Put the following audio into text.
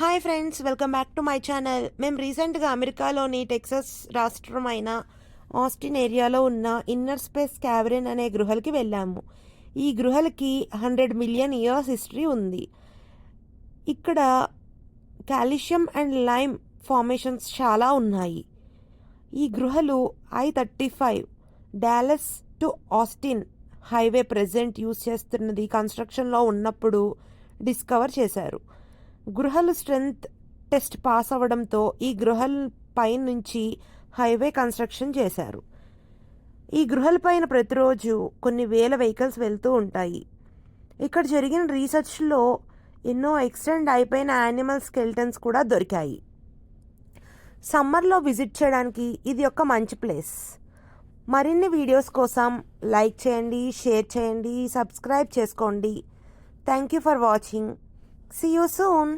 Hi friends, welcome back to my channel. మేము రీసెంట్గా అమెరికాలోని టెక్సస్ రాష్ట్రమైన ఆస్టిన్ ఏరియాలో ఉన్న ఇన్నర్ స్పేస్ క్యావెరిన్ అనే గృహలకి వెళ్ళాము. ఈ గృహలకి 100 మిలియన్ ఇయర్స్ హిస్టరీ ఉంది. ఇక్కడ కాల్షియం అండ్ లైమ్ ఫార్మేషన్స్ చాలా ఉన్నాయి. ఈ గృహలు I-35 Dallas to Austin highway present use చేస్తున్నది కన్స్ట్రక్షన్లో ఉన్నప్పుడు డిస్కవర్ చేశారు. గృహలు స్ట్రెంగ్త్ టెస్ట్ పాస్ అవ్వడంతో ఈ గృహల పై నుంచి హైవే కన్స్ట్రక్షన్ చేశారు. ఈ గృహలపైన ప్రతిరోజు కొన్ని వేల వెహికల్స్ వెళ్తూ ఉంటాయి. ఇక్కడ జరిగిన రీసెర్చ్లో ఎన్నో ఎక్స్టెండ్ అయిపోయిన యానిమల్ స్కెల్టన్స్ కూడా దొరికాయి. సమ్మర్లో విజిట్ చేయడానికి ఇది ఒక మంచి ప్లేస్. మరిన్ని వీడియోస్ కోసం లైక్ చేయండి, షేర్ చేయండి, సబ్స్క్రైబ్ చేసుకోండి. Thank you for watching. See you soon.